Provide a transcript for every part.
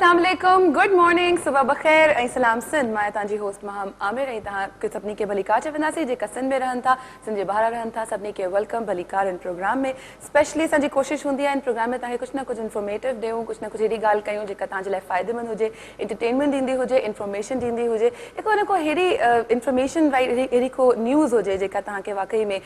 अस्सलाम वालेकुम, good morning, सुबह बख़ैर ऐं सलाम सिंध। मां तव्हांजी होस्ट महम आमिर ऐं तव्हां सभिनी खे भलीकार चवंदासीं जेका सिंध में रहनि था, सिंध जे ॿाहिरि रहनि था, सभिनी खे वेलकम भलीकार इन प्रोग्राम में। स्पेशली असांजी कोशिशि हूंदी आहे इन प्रोग्राम में तव्हांखे कुझु न कुझु इन्फॉर्मेटिव ॾियूं, कुझु न कुझु अहिड़ी ॻाल्हि कयूं जेका तव्हांजे लाइ फ़ाइदेमंद हुजे, एंटरटेनमेंट ॾींदी हुजे, इन्फॉर्मेशन ॾींदी हुजे, हिकु न को अहिड़ी इन्फॉर्मेशन अहिड़ी को न्यूज़ हुजे जेका तव्हांखे वाकई में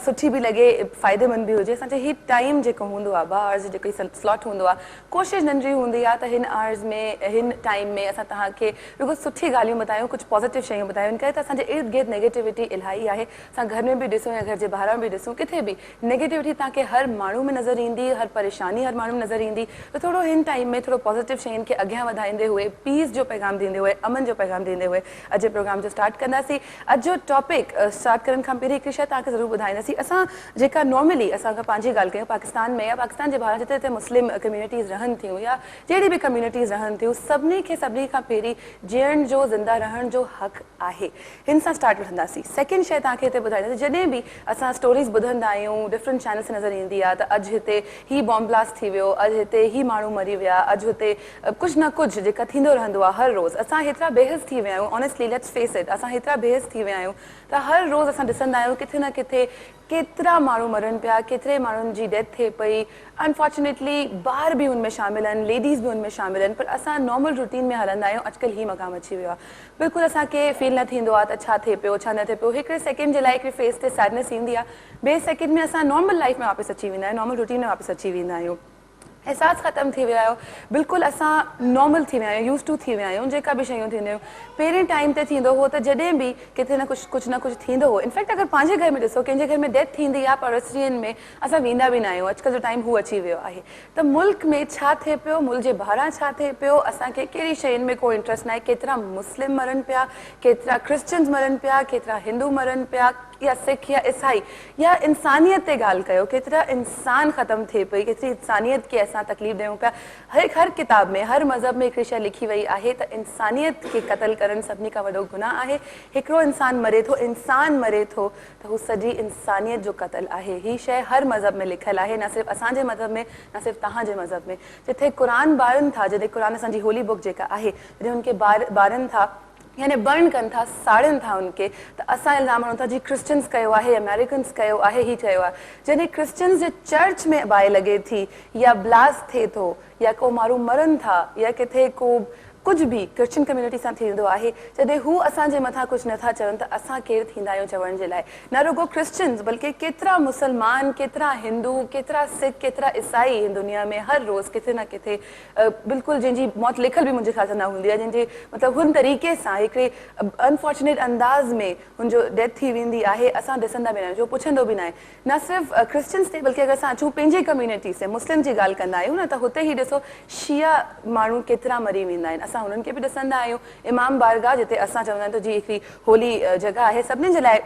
सुठी बि लॻे, फ़ाइदेमंद बि हुजे। असांजो हीउ टाइम जेको हूंदो आहे 2 आवर्स जेको स्लॉट हूंदो आहे, कोशिशि नंढी हूंदी आहे त हिन आवर्स में हिन टाइम में असां तव्हांखे रुगो सुठी ॻाल्हियूं ॿुधायूं, कुझु पॉज़िटिव शयूं ॿुधायूं। इन करे त असांजे इर्द गिर्द नेगेटिविटी इलाही आहे। असां घर में बि ॾिसूं या घर जे ॿाहिरां बि ॾिसूं, किथे बि नेगेटिविटी तव्हांखे हर माण्हू में नज़र ईंदी, हर परेशानी हर माण्हू में नज़र ईंदी। त थोरो हिन टाइम में थोरो पॉज़िटिव शयुनि खे अॻियां वधाईंदे हुए, पीस जो पैगाम ॾींदे हुए, अमन जो पैगाम ॾींदे हुए अॼु जे प्रोग्राम जो स्टार्ट कंदासीं। अॼु जो टॉपिक स्टार्ट करण खां पहिरीं हिकिड़ी शइ तव्हांखे ज़रूरु ॿुधाईंदासीं। असां जेका नॉर्मली असां पंहिंजी ॻाल्हि कयूं पाकिस्तान में या पाकिस्तान जे ॿाहिरि जिते जिते मुस्लिम कम्यूनिटीज़ रहनि थियूं या जहिड़ी बि कम्यूनिटीज़ रहनि थियूं, सभिनी खां पहिरीं जीअण जो, ज़िंदा रहण जो हक़ आहे। हिन सां स्टार्ट वठंदासीं। सेकेंड शइ तव्हांखे हिते ॿुधाईंदासीं, जॾहिं बि असां स्टोरीज़ ॿुधंदा आहियूं, डिफरेंट चैनल्स ते नज़र ईंदी आहे त अॼु हिते ही बॉम्ब ब्लास्ट थी वियो, अॼु हिते ही माण्हू मरी विया, अॼु हुते कुझु न कुझु जेका थींदो रहंदो आहे हर रोज़। असां हेतिरा बेहस थी विया आहियूं, ऑनेस्टली लेट्स फेस इट, असां हेतिरा बेहस थी विया आहियूं त हर रोज़ असां ॾिसंदा आहियूं किथे न किथे केतिरा माण्हू मरनि पिया, केतिरे माण्हुनि जी डेथ थिए पई। अनफॉर्चुनेटली ॿार बि हुनमें शामिल आहिनि, लेडीज़ बि हुनमें शामिल आहिनि, पर असां नॉर्मल रूटीन में हलंदा आहियूं। अॼुकल्ह ही मक़ाम अची वियो आहे, बिल्कुलु असांखे फील न थींदो आहे त छा थिए पियो, छा न थिए पियो। हिकिड़े सेकेंड जे लाइ हिकिड़े फेस ते सैडनेस ईंदी आहे, ॿिए सेकेंड में असां नॉर्मल लाइफ में वापसि अची वेंदा आहियूं, नॉर्मल रूटीन में वापसि अची वेंदा आहियूं। एहसासु ख़तमु थी विया आहियो, बिल्कुलु असां नॉर्मल थी विया आहियूं, यूज़ टू थी विया आहियूं। जेका बि शयूं थींदियूं पहिरें टाइम ते थींदो हो त जॾहिं बि किथे न कुझु थींदो हो, इनफैक्ट अगरि पंहिंजे घर में ॾिसो, कंहिंजे घर में डेथ थींदी आहे पड़ोसियुनि में, असां वेंदा बि न आहियूं। अॼुकल्ह जो टाइम हू अची वियो आहे त मुल्क में छा थिए पियो, मुल्क जे ॿाहिरां छा थिए पियो, असांखे कहिड़ी शयुनि में कोई इंट्रस्ट न आहे। केतिरा मुस्लिम मरनि पिया, केतिरा क्रिश्चियन्स मरनि पिया, केतिरा हिंदू मरनि पिया, या सिख या ईसाई, या इंसानियत ते ॻाल्हि कयो, केतिरा इंसान ख़तमु थिए पई, केतिरी इंसानियत खे असां तकलीफ़ ॾियूं पिया। हर किताब में, हर मज़हब में हिकिड़ी शइ लिखी वई आहे त इंसानियत खे क़तल करणु सभिनी खां वॾो गुनाह आहे। हिकिड़ो इंसान मरे थो, इंसान मरे थो त हू सॼी इंसानियत जो क़तल आहे। हीअ शइ हर मज़हब में लिखियलु आहे, न सिर्फ़ु असांजे मज़हब में, न सिर्फ़ु तव्हांजे मज़हब में। जिथे क़ुरान ॿारनि था, जॾहिं क़ुरान असांजी होली बुक जेका आहे, जॾहिं हुनखे ॿारनि था यानी बर्न कनि था, साड़नि था उनखे, त असां इल्ज़ाम हणूं था जी क्रिश्चियन्स कयो आहे, अमेरिकन्स कयो आहे, ही कयो आहे। जॾहिं क्रिश्चियन्स जे चर्च में बाहि लॻे थी, या ब्लास्ट थिए थो, या को माण्हू मरनि था, या किथे को कुझु बि क्रिश्चियन कम्यूनिटी सां थींदो आहे, जॾहिं हू असांजे मथां कुझु नथा चवनि त असां केरु थींदा आहियूं चवण जे लाइ। न रुगो क्रिश्चियन्स बल्कि केतिरा मुसलमान, केतिरा हिंदू, केतिरा सिख, केतिरा ईसाई हिन दुनिया में हर रोज़ किथे न किथे बिल्कुलु जंहिंजी मौत लिखियलु बि मुंहिंजे ख़्याल सां न हूंदी आहे, जंहिंजे मतिलबु हुन तरीक़े सां हिकिड़े अनफॉर्चुनेट अंदाज़ में हुनजो डेथ थी वेंदी आहे। असां ॾिसंदा बि न आहियूं, जो पुछंदो बि न आहे। न सिर्फ़ु क्रिश्चियन्स ते, बल्कि अगरि असां अचूं पंहिंजे कम्यूनिटी से, मुस्लिम जी ॻाल्हि कंदा आहियूं न, त हुते ई ॾिसो शिया माण्हू केतिरा मरी वेंदा आहिनि। असां हुननि खे बि ॾिसंदा आहियूं। इमाम बारगाह जिते असां चवंदा आहियूं त जी हिकिड़ी होली जॻह आहे, सभिनीनि जे लाइ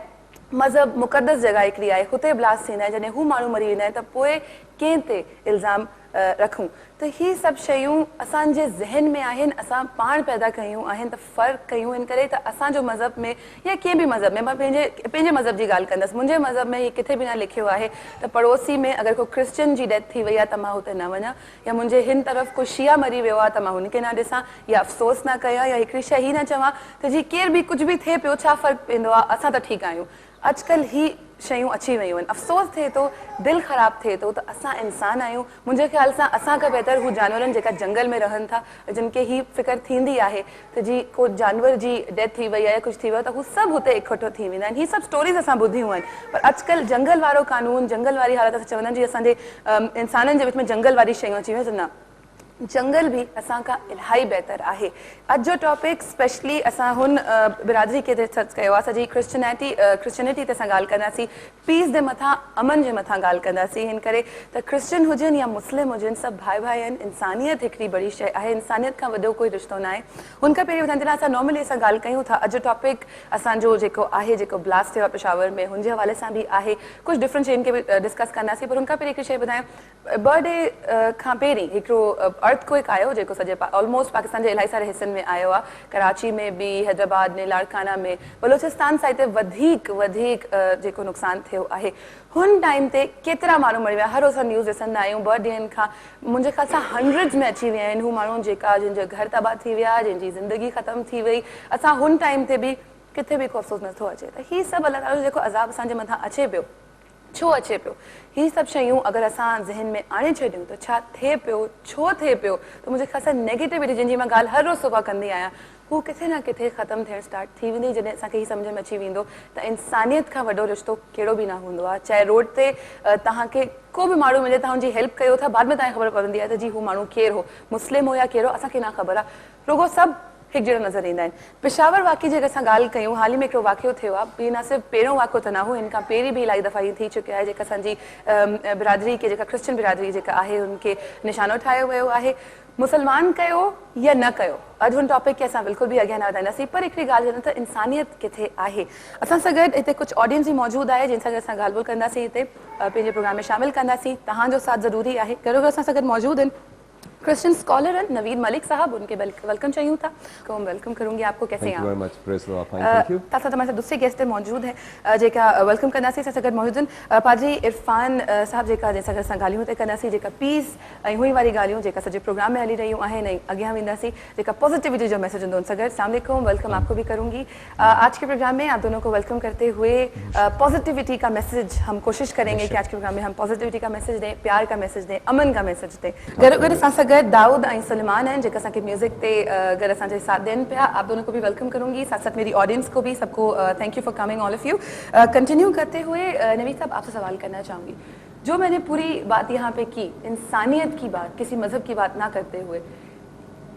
मज़हब मुक़दस जॻह हिकिड़ी आहे, हुते ब्लास्ट थींदा आहिनि। जॾहिं हू माण्हू मरी वेंदा आहिनि त पोइ कंहिं ते इल्ज़ाम रखूं? त हीअ सभु शयूं असांजे ज़हन में आहिनि, असां पाण पैदा कयूं आहिनि, त फ़र्क़ु कयूं हिन करे त असांजो मज़हब में या कंहिं बि मज़हब में, मां पंहिंजे मज़हब जी ॻाल्हि कंदसि, मुंहिंजे मज़हब में हीअ किथे बि न लिखियो आहे त पड़ोसी में अगरि को क्रिश्चियन जी डेथ थी वई आहे त मां हुते न वञा, या मुंहिंजे हिन तरफ़ को शिया मरी वियो आहे त मां हुनखे न ॾिसां, या अफ़सोस न कयां, या हिकिड़ी शइ ही न चवां त जी केर बि कुझु बि थिए पियो, छा फ़र्क़ु पवंदो आहे, असां त ठीकु आहियूं। अॼुकल्ह ही शयूं अची वियूं आहिनि, अफ़सोस थिए थो, दिलि ख़राबु थिए थो त असां इंसान आहियूं। मुंहिंजे ख़्याल सां असां खां बहितर हू जानवरनि जेका जंगल में रहनि था, जिन खे हीअ फ़िकर थींदी आहे त जी को जानवर जी डेथ थी वई आहे, कुझु थी वियो आहे, त हू सभु हुते इकठो थी वेंदा आहिनि। हीअ सभु स्टोरीज़ असां ॿुधियूं आहिनि, पर अॼुकल्ह जंगल वारो कानून, जंगल वारी हालत, असां चवंदा आहिनि जी असांजे इंसाननि जे विच में जंगल वारी शयूं अची वियूं, त न, जंगल भी असां खां इलाही बहितर आहे। अॼु जो टॉपिक स्पेशली असां हुन बिरादरी खे सर्च कयो आहे, सॼी क्रिश्चियनिटी ते असां ॻाल्हि कंदासीं, पीस जे मथां, अमन जे मथां ॻाल्हि कंदासीं। हिन करे त क्रिश्चियन हुजनि या मुस्लिम हुजनि, सभु भाई आहिनि। इंसानियत हिकिड़ी बड़ी शइ आहे, इंसानियत खां वॾो कोई रिश्तो न आहे। हुनखां पहिरीं ॿुधाईंदे असां नॉर्मली असां ॻाल्हि कयूं था, अॼु टॉपिक असांजो जेको आहे, जेको ब्लास्ट थियो आहे पेशावर में, हुनजे हवाले सां बि आहे, कुझु डिफरेंट शयुनि खे बि डिस्कस कंदासीं। पर हुनखां पहिरीं हिकिड़ी शइ ॿुधायां, बर्थडे खां पहिरीं हिकिड़ो अर्थक्वेक आयो जेको सॼे ऑलमोस्ट पाकिस्तान जे इलाही सारे हिस्सनि में आयो आहे, कराची में बि, हैदराबाद में, लाड़काना में, बलोचिस्तान सां हिते वधीक जेको नुक़सानु थियो आहे। हुन टाइम ते केतिरा माण्हू मरी विया, हर रोज़ न्यूज़ ॾिसंदा आहियूं। 2 ॾींहंनि खां मुंहिंजे ख़्याल सां हंड्रेड्स में अची विया आहिनि हू माण्हू जिनजा घर तबाह थी विया, जिनजी ज़िंदगी ख़तम थी वई। असां हुन टाइम ते बि किथे बि को अफ़सोस नथो अचे त हीअ सभु अलाह ताला जो जेको अज़ाब असांजे मथां अचे पियो, छो अचे पियो? हीअ सभु शयूं अगरि असां ज़हन में आणे छॾियूं त छा थिए पियो, छो थिए पियो, त मुंहिंजे ख़्याल सां नेगेटिविटी जिनजी मां ॻाल्हि हर रोज़ सुबुह कंदी आहियां, हू किथे न किथे ख़तमु थियणु स्टार्ट थी वेंदी जॾहिं असांखे हीअ सम्झ में अची वेंदो त इंसानियत खां वॾो रिश्तो कहिड़ो बि न हूंदो आहे। चाहे रोड ते तव्हांखे को बि माण्हू मिले, तव्हां हुनजी हेल्प कयो था, बाद में तव्हांखे ख़बर पवंदी आहे त जी हू माण्हू केरु हो, मुस्लिम हो या कहिड़ो, असांखे न ख़बर आहे, रुगो सभु हिकु जहिड़ा नज़र ईंदा आहिनि। पेशावर वाक़े जी अगरि असां ॻाल्हि कयूं, हाल ई में हिकिड़ो वाक़ियो थियो आहे, हीअ न सिर्फ़ु पहिरियों वाक़ियो त न हो, हिन खां पहिरीं बि इलाही दफ़ा हीअ थी चुकियो आहे, जेका असांजी बिरादरी खे, जेका क्रिश्चियन बिरादरी जेका आहे उनखे निशानो ठाहियो वियो आहे। मुसलमान कयो या न कयो, अॼु हुन टॉपिक खे असां बिल्कुलु बि अॻियां न वधाईंदासीं, पर हिकिड़ी ॻाल्हि ॼाणो त इंसानियत किथे आहे। असां सां गॾु हिते कुझु ऑडियंस बि मौजूदु आहे जिन सां गॾु असां ॻाल्हि ॿोल कंदासीं, हिते पंहिंजे प्रोग्राम में शामिलु कंदासीं। तव्हांजो साथ ज़रूरी आहे। घरो घर असां सां गॾु मौजूदु आहिनि क्रिश्चियन स्कॉलर हैं नवीद मलिक साहब, उनके वेलकम चाहिए था। वेलकम करूंगी आपको, कैसे हैं आप? साथ हमारे साथ दूसरे गेस्ट मौजूद हैं जेका वेलकम कंदासीं, सां गॾु मौजूद आहिनि पाजी इरफान साहब, जेका जंहिंसां गॾु असां ॻाल्हियूं ते कंदासीं, जेका पीस ऐं हुई वारी ॻाल्हियूं जेका सॼे प्रोग्राम में हली रहियूं आहिनि, ऐं अॻियां वेंदासीं जेका पॉजिटिविटी जो मैसेज हूंदो उन सां गॾु। अस्सलाम वालेकुम, वेलकम आपको भी करूंगी। आज के प्रोग्राम में आप दोनों को वेलकम करते हुए पॉजिटिविटी का मैसेज हम कोशिश करेंगे कि आज के प्रोग्राम में हम पॉजिटिविटी का मैसेज दें, प्यार का मैसेज दें, अमन का मैसेज दें। गॾो गॾु असां सां गॾु दाऊद ऐं सलमान हैं जेका असांखे म्यूज़िक ते गॾु असांजे साथ ॾियनि पिया। आप दोनों को भी वेलकम करूंगी, साथ साथ मेरी ऑडियंस को भी, सबको thank you for coming all of you. Continue करते हुए नवीद साहब आपसे सवाल करना चाहूँगी, जो मैंने पूरी बात यहाँ पे की, इंसानियत की बात, किसी मज़हब की बात ना करते हुए,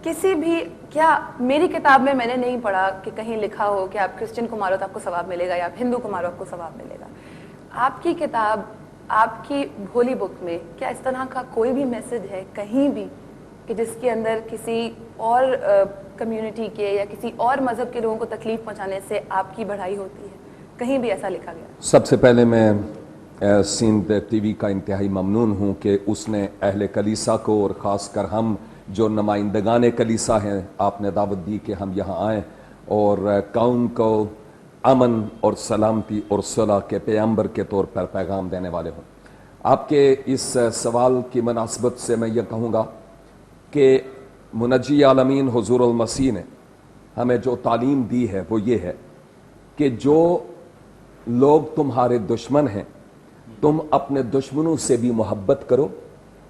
किसी भी, क्या मेरी किताब में मैंने नहीं पढ़ा कि कहीं लिखा हो कि आप क्रिश्चियन को मारो तो आपको सवाब मिलेगा या आप हिंदू को मारो आपको सवाब मिलेगा। आपकी किताब, आपकी होली बुक में क्या इस तरह का कोई भी मैसेज है कहीं भी कि जिसके अंदर किसी और कम्युनिटी के या किसी और मज़हब के लोगों को तकलीफ पहुंचाने से आपकी बढ़ाई होती है? कहीं भी ऐसा लिखा गया? सबसे पहले मैं सिंध टीवी का इंतहाई ममनून हूँ कि उसने अहले कलीसा को और ख़ासकर हम जो नुमाइंदगान कलीसा हैं, आपने दावत दी कि हम यहाँ आएँ और कौम को अमन और सलामती और सुलह के पैगंबर के तौर पर पैगाम देने वाले हों। आपके इस सवाल की मुनासिबत से मैं ये कहूँगा कि मुनज्जी आलमीन हुज़ूरुल मसीह ने हमें जो तालीम दी है वो ये है कि जो लोग तुम्हारे दुश्मन हैं, तुम अपने दुश्मनों से भी मोहब्बत करो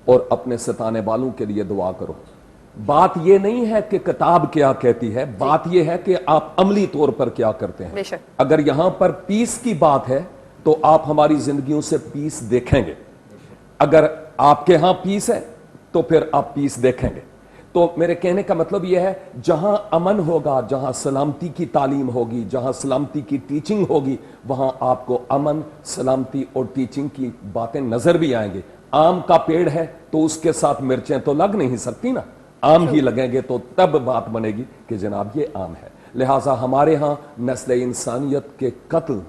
और अपने सताने वालों के लिए दुआ करो। बात ये नहीं है कि किताब क्या कहती है, बात ये है कि आप अमली तौर पर क्या करते हैं। अगर यहां पर पीस की बात है तो आप हमारी जिंदगियों से पीस देखेंगे, अगर आपके यहां पीस है तो फिर आप पीस देखेंगे। तो मेरे कहने का मतलब यह है, जहां अमन होगा, जहां सलामती की तालीम होगी, जहां सलामती की टीचिंग होगी, वहां आपको अमन, सलामती और टीचिंग की बातें नजर भी आएंगी। आम का पेड़ है तो उसके साथ मिर्चें तो लग नहीं सकती ना, आम ही लगेंगे तो तब बात बनेगी कि जनाब ये आम है। लिहाजा हमारे यहाँ नस्ल इंसानियत के कत्ल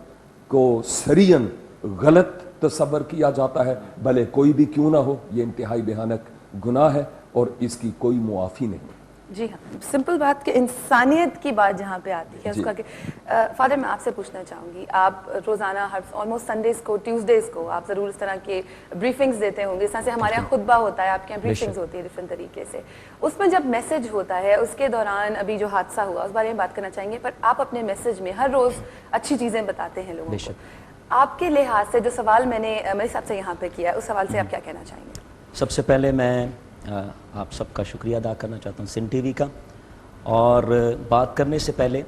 को सरियन गलत तस्वर किया जाता है, भले कोई भी क्यों ना हो। ये इंतहाई भयानक गुनाह है और इसकी कोई मुआफ़ी नहीं। जी हाँ, सिंपल बात कि इंसानियत की बात जहाँ पे आती है उसका कि फादर, मैं आपसे पूछना चाहूँगी, आप रोज़ाना हर ऑलमोस्ट संडेज़ को, ट्यूसडेज़ को आप ज़रूर इस तरह के ब्रीफिंग्स देते होंगे। इस तरह से हमारे यहाँ खुतबा होता है, आपके यहाँ ब्रीफिंग्स होती है डिफरेंट तरीके से। उसमें जब मैसेज होता है, उसके दौरान अभी जो हादसा हुआ उस बारे में बात करना चाहेंगे, पर आप अपने मैसेज में हर रोज़ अच्छी चीज़ें बताते हैं लोगों को। आपके लिहाज से जो सवाल मैंने मेरे हिसाब से यहाँ पे किया है, उस सवाल से आप क्या कहना चाहेंगे? सबसे पहले मैं आप सबका शुक्रिया अदा करना चाहता हूँ सिंध टीवी का। और बात करने से पहले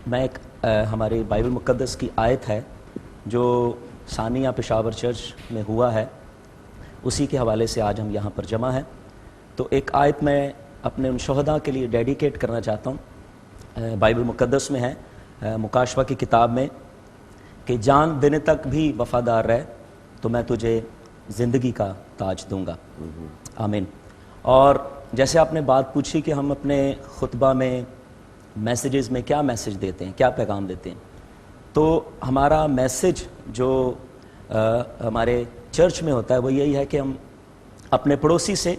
मैं एक हमारे बाइबल मुक़द्दस की आयत है जो सानिया पेशावर चर्च में हुआ है, उसी के हवाले से आज हम यहाँ पर जमा हैं। तो एक आयत मैं अपने उन शहदा के लिए डेडिकेट करना चाहता हूँ। बाइबल मुक़द्दस में है, मुकाशवा की किताब में, कि जान देने तक भी वफ़ादार रहे तो मैं तुझे ज़िंदगी का ताज दूंगा। आमीन। और जैसे आपने बात पूछी कि हम अपने खुतबा में, मैसेजेस में क्या मैसेज देते हैं, क्या पैगाम देते हैं, तो हमारा मैसेज जो हमारे चर्च में होता है वो यही है कि हम अपने पड़ोसी से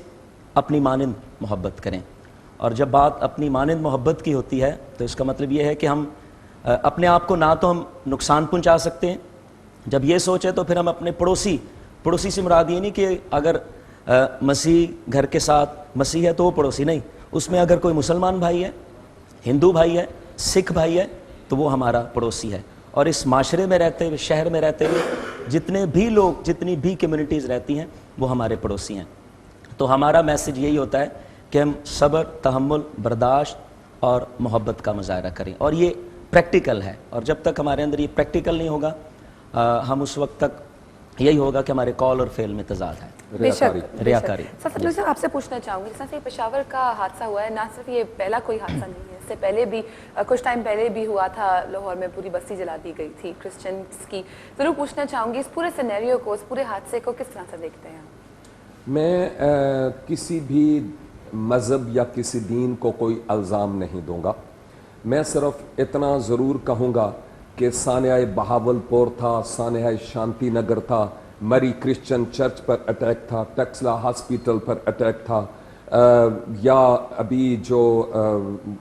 اپنی مانند محبت کریں. اور جب بات اپنی مانند محبت کی ہوتی ہے تو اس کا مطلب یہ ہے کہ ہم اپنے آپ کو نہ تو ہم نقصان پہنچا سکتے ہیں. جب یہ سوچے تو پھر ہم اپنے پڑوسی سے مراد یہ نہیں کہ اگر مسیح گھر کے ساتھ مسیح ہے تو وہ پڑوسی نہیں, اس میں اگر کوئی مسلمان بھائی ہے, ہندو بھائی ہے, سکھ بھائی ہے تو وہ ہمارا پڑوسی ہے. اور اس معاشرے میں رہتے ہوئے, شہر میں رہتے ہوئے جتنے بھی لوگ, جتنی بھی کمیونٹیز رہتی ہیں وہ ہمارے پڑوسی ہیں. تو ہمارا میسج یہی ہوتا ہے کہ ہم صبر, تحمل, برداشت اور محبت کا مظاہرہ کریں, اور یہ پریکٹیکل ہے. اور جب تک ہمارے اندر یہ پریکٹیکل نہیں ہوگا ہم اس وقت تک یہی ہوگا کہ ہمارے قول اور فعل میں تضاد ہے, ریاکاری. سر آپ سے پوچھنا چاہوں گی, جس طرح سے پشاور کا حادثہ ہوا ہے, نہ صرف یہ پہلا کوئی حادثہ نہیں ہے, اس سے پہلے بھی کچھ ٹائم پہلے بھی ہوا تھا, لاہور میں پوری بستی جلا دی گئی تھی کرسچنس کی. ضرور پوچھنا چاہوں گی اس پورے سینیریو کو, اس پورے حادثے کو کس طرح سے دیکھتے ہیں؟ میں کسی بھی مذہب یا کسی دین کو کوئی الزام نہیں دوں گا. میں صرف اتنا ضرور کہوں گا کہ سانحہ بہاولپور تھا, سانحہ شانتی نگر تھا, مری کرسچن چرچ پر اٹیک تھا, ٹیکسلا ہاسپیٹل پر اٹیک تھا, یا ابھی جو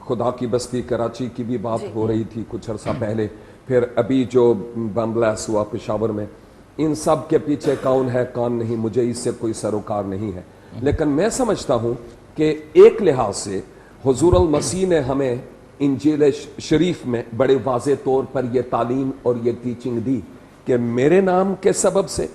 خدا کی بستی کراچی کی بھی بات ہو رہی تھی کچھ عرصہ پہلے, پھر ابھی جو بم بلاسٹ ہوا پشاور میں, ان سب کے پیچھے کون ہے کون نہیں مجھے اس سے کوئی سروکار نہیں ہے. لیکن میں سمجھتا ہوں کہ ایک لحاظ سے حضور المسیح نے ہمیں انجیل شریف میں بڑے واضح طور پر یہ تعلیم اور یہ ٹیچنگ دی کہ میرے نام کے سبب سے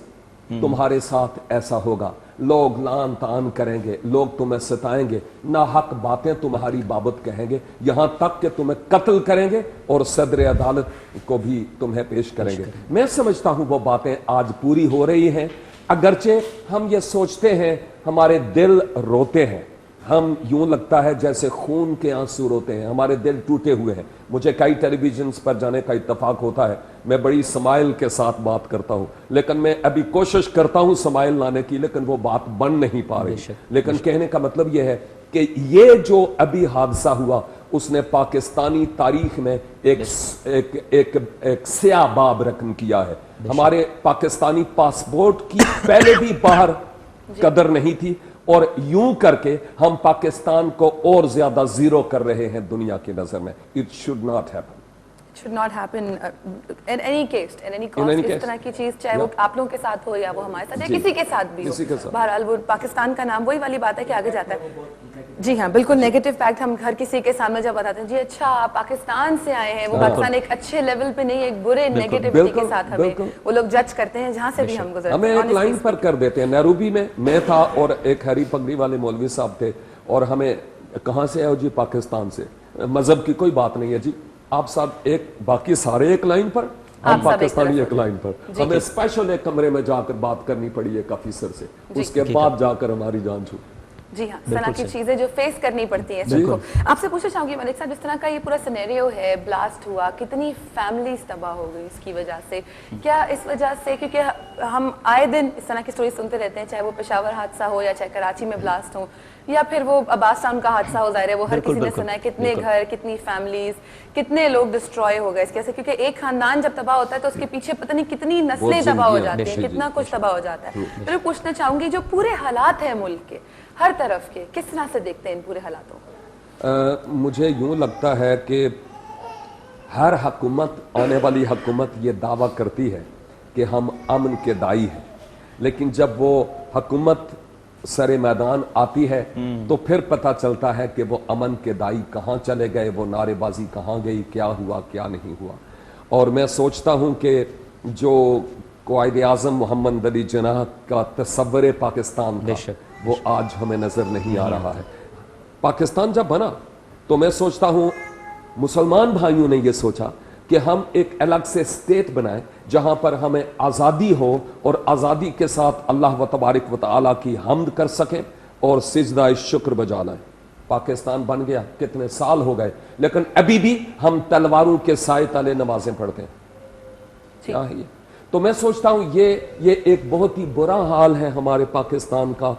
تمہارے ساتھ ایسا ہوگا, لوگ لعن طعن کریں گے, لوگ تمہیں ستائیں گے, ناحق باتیں تمہاری بابت کہیں گے, یہاں تک کہ تمہیں قتل کریں گے اور صدر عدالت کو بھی تمہیں پیش کریں گے. میں سمجھتا ہوں وہ باتیں آج پوری ہو رہی ہیں, اگرچہ ہم یہ سوچتے ہیں, ہمارے دل روتے ہیں, ہم یوں لگتا ہے جیسے خون کے آنسو روتے ہیں, ہمارے دل ٹوٹے ہوئے ہیں. مجھے کئی ٹیلی ویژنز پر جانے کا اتفاق ہوتا ہے, میں بڑی سمائل کے ساتھ بات کرتا ہوں, لیکن میں ابھی کوشش کرتا ہوں سمائل لانے کی, لیکن وہ بات بن نہیں پا رہی. لیکن کہنے کا مطلب یہ ہے کہ یہ جو ابھی حادثہ ہوا اس نے پاکستانی تاریخ میں ایک سیاہ باب رقم کیا ہے. ہمارے پاکستانی پاسپورٹ کی پہلے بھی باہر قدر نہیں تھی, اور یوں کر کے ہم پاکستان کو اور زیادہ زیرو کر رہے ہیں دنیا کی نظر میں. It should not happen. It should not happen in any case, in any cost. اس طرح کی چیز چاہے وہ آپ لوگوں کے ساتھ ہو یا وہ ہمارے ساتھ یا کسی کے ساتھ بھی ہو, بہرحال وہ پاکستان کا نام وہی والی بات ہے کہ آگے جاتا ہے. جی ہاں بالکل, نیگیٹو فیکٹ ہم ہر کسی کے سامنے جب بتاتے ہیں جی اچھا آپ پاکستان سے آئے ہیں, وہ پاکستان ایک اچھے لیول پہ نہیں, ایک برے نیگیٹیوٹی کے ساتھ ہمیں وہ لوگ جج کرتے ہیں جہاں سے بھی ہم گزرتے ہیں. ہمیں ایک لائن پر کر دیتے ہیں. نیروبی میں تھا اور ایک ہری پگڑی والے مولوی صاحب تھے, اور ہمیں کہاں سے آئے جی پاکستان سے, مذہب کی کوئی بات نہیں ہے جی, آپ سب ایک, باقی سارے ایک لائن پر, ہم پاکستانی ایک لائن پر. ہمیں اسپیشل ایک کمرے میں جا کر بات کرنی پڑی ایک آفیسر سے, اس کے بعد جا کر ہماری جان چھوٹی. جی ہاں, اس طرح کی چیزیں جو فیس کرنی پڑتی ہیں سب کو. آپ سے پوچھنا چاہوں گی ملک صاحب, جس طرح کا یہ پورا سینیریو ہے, بلاسٹ ہوا, کتنی فیملیز تباہ ہو گئی اس کی وجہ سے, کیا اس وجہ سے, کیونکہ ہم آئے دن اس طرح کی سٹوری سنتے رہتے ہیں, چاہے وہ پشاور حادثہ ہو یا چاہے کراچی میں بلاسٹ ہو یا پھر وہ عباس ٹاؤن کا حادثہ ہو, ظاہر ہے وہ ہر کسی نے سنا ہے, کتنے گھر, کتنی فیملیز, کتنے لوگ ڈسٹروائے ہو گئے اس کیسے, کیونکہ ایک خاندان جب تباہ ہوتا ہے تو اس کے پیچھے پتہ نہیں کتنی نسلیں تباہ ہو جاتی ہیں, کتنا کچھ تباہ ہو جاتا ہے. پھر پوچھنا چاہوں گی جو پورے حالات ہیں ملک کے ہر طرف کے, کس طرح سے دیکھتے ہیں ان پورے حالاتوں کو؟ مجھے یوں لگتا ہے کہ ہر حکومت, آنے والی حکومت یہ دعویٰ کرتی ہے کہ ہم امن کے دائی ہیں, لیکن جب وہ حکومت سر میدان آتی ہے تو پھر پتہ چلتا ہے کہ وہ امن کے دائی کہاں چلے گئے, وہ نعرے بازی کہاں گئی, کیا ہوا کیا نہیں ہوا. اور میں سوچتا ہوں کہ جو قائد اعظم محمد علی جناح کا تصور پاکستان تھا وہ آج ہمیں نظر نہیں آ رہا ہے. پاکستان جب بنا تو میں سوچتا ہوں مسلمان بھائیوں نے یہ سوچا کہ ہم ایک الگ سے اسٹیٹ بنائیں جہاں پر ہمیں آزادی ہو, اور آزادی کے ساتھ اللہ و تبارک و تعالیٰ کی حمد کر سکیں اور سجدہ شکر بجا لائیں. پاکستان بن گیا, کتنے سال ہو گئے, لیکن ابھی بھی ہم تلواروں کے سائے تلے نمازیں پڑھتے ہیں. کیا ہے یہ؟ تو میں سوچتا ہوں یہ ایک بہت ہی برا حال ہے ہمارے پاکستان کا.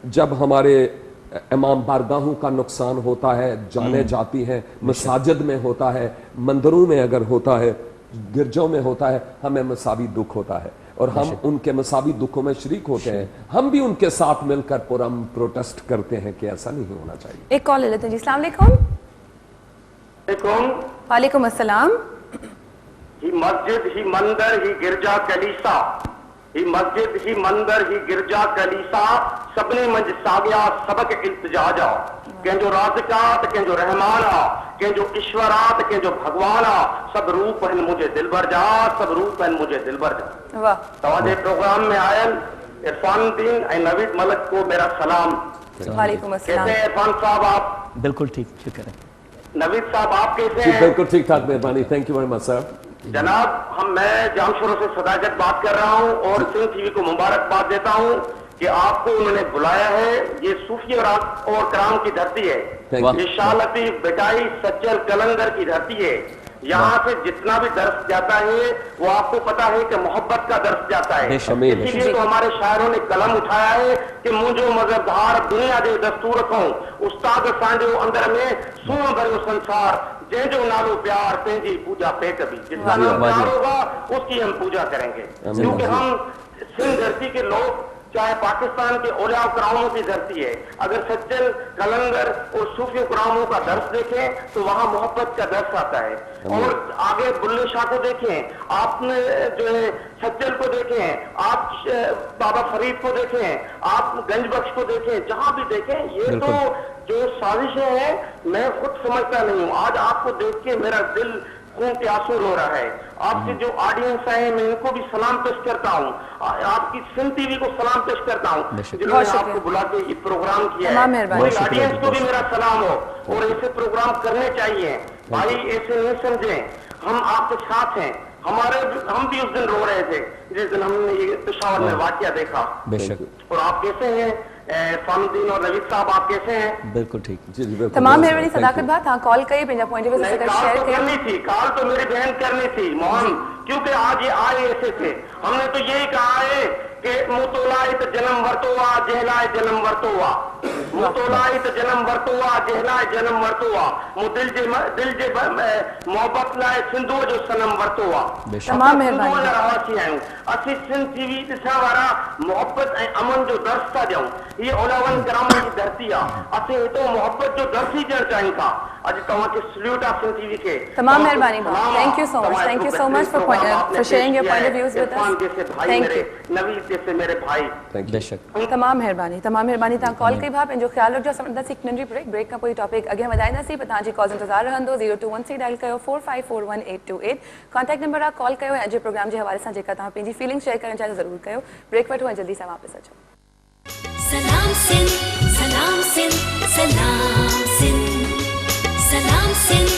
جب ہمارے امام بارگاہوں کا نقصان ہوتا ہے, جانیں جاتی ہیں, مساجد میں ہوتا ہے, مندروں میں اگر ہوتا ہے, گرجوں میں ہوتا ہے, ہمیں مساوی دکھ ہوتا ہے. اور ہم ان کے مساوی دکھوں میں شریک ہوتے ہیں. ہم بھی ان کے ساتھ مل کر پرم پروٹیسٹ کرتے ہیں کہ ایسا نہیں ہونا چاہیے. ایک کال لے لیتے ہیں جی. السلام علیکم. وعلیکم السلام. ہی مسجد ہی مندر ہی گرجا کلیسا ہی مسجد ہی مندر ہی گرجا کلیسا سبنے منج ساگیا سبق التجاجا کنجو رازقات کنجو رحمانا کنجو ایشورات کنجو بھگوانا سب روپ ہیں مجھے دل بھر جا سب روپ ہیں مجھے دل بھر جا. واہ. تواجے پروگرام میں آئل عرفان الدین اے نوید ملک کو میرا سلام. وعلیکم السلام. کیسے ہیں عرفان صاحب آپ؟ بالکل ٹھیک, شکر ہے. نوید صاحب آپ کیسے جی ہیں؟ بالکل ٹھیک ٹھاک, مہربانی. تھینک یو ویری مچ سر. جناب میں جام شروع سے صداقت بات کر رہا ہوں اور سندھ ٹی وی کو مبارکباد دیتا ہوں کہ آپ کو انہوں نے بلایا ہے. یہ صوفی اور کرام کی دھرتی ہے, یہ شاہ لطیف بٹائی سچل کلندر کی دھرتی ہے. یہاں سے جتنا بھی درس جاتا ہے وہ آپ کو پتا ہے کہ محبت کا درس جاتا ہے. اسی لیے تو ہمارے شاعروں نے قلم اٹھایا ہے کہ مجھو مذہب دھار دنیا دے دستور رکھوں استاد سانجو اندر میں سون بھرو سنسار جے جو نالو پیار تینجی پوجا پہ کبھی جس کا نام پیار ہوگا اس کی ہم پوجا کریں گے. کیونکہ ہم سندھ دھرتی کے لوگ چاہے پاکستان کے اولیاء کراموں کی دھرتی ہے, اگر سچل کلندر اور صوفی کراموں کا درس دیکھیں تو وہاں محبت کا درس آتا ہے. اور آگے بلے شاہ کو دیکھیں, آپ نے جو ہے سچل کو دیکھیں, آپ بابا فرید کو دیکھیں, آپ گنج بخش کو دیکھیں, جہاں بھی دیکھیں یہ تو جو سازشیں ہیں میں خود سمجھتا نہیں ہوں. آج آپ کو دیکھ کے میرا دل خون کے آنسو رو رہا ہے. آپ کی جو آڈینس ہے میں ان کو بھی سلام پیش کرتا ہوں, آپ کی سندھ ٹی وی کو سلام پیش کرتا ہوں جنہوں نے آپ کو بلا کے یہ پروگرام کیا ہے. پوری آڈینس کو بھی میرا سلام ہو اور ایسے پروگرام کرنے چاہیے بھائی. ایسے نہیں سمجھیں, ہم آپ کے ساتھ ہیں. ہم بھی اس دن رو رہے تھے جس دن ہم نے یہ پشاور میں واقعہ دیکھا. اور آپ کیسے ہیں عرفان الدین اور نوید صاحب, آپ کیسے ہیں؟ بالکل ٹھیک. جی جی بالکل. تمام مہربانی صداقت بات. ہاں کال کئی پنجا پوائنٹ پہ سے کال شیئر تو کریں. کرنی تھی, کال تو میری بہن کرنی تھی موہن, کیونکہ آج یہ آئے ایسے تھے. ہم نے تو یہی کہا ہے کہ متولائت جنم ورتوا جہلائے جنم ورتوا متولائت جنم ورتوا جہلائے جنم ورتوا دل جے محبت لائے سندھو جو سنم ورتوا. تمام مہربانی. رواسی آहियूं اسی سندھ ٹی وی ॾिसण वारा محبت ऐं अमन जो दर्स था ॾियूं. ये ओलावन करामनि जी धरती आहे. असीं हितो मोहब्बत जो दर्स ई ॾियणु चाहियूं था. अॼु तव्हांखे सल्यूट आहे सिंध टीवी खे. تمام مہربانی. Thank you so much. Thank you so much for sharing your point of views with Irfan اس. جیسے بھائی میرے, نوید جیسے میرے بھائی. بے شک. تمام مہربانی. تمام مہربانی. تव्हां कॉल कई भाउ पंहिंजो ख़्यालु रखिजो. असां वटि हिकु नंढी ब्रेक खां पोइ टॉपिक अॻियां वधाईंदासीं पर तव्हांजी कॉल्स इंतज़ारु रहंदो. 0213 डायल कयो 4541 कॉन्टेक्ट नंबर आहे. कॉल कयो ऐं अॼु प्रोग्राम जे हवाले सां जेका तव्हां पंहिंजी फीलिंग शेयर करणु चाहियो ज़रूरु कयो. ब्रेक वठो ऐं जल्दी सां वापसि अचो. सलाम सिंध सलाम सिंध सलाम सिंध सलाम सिंध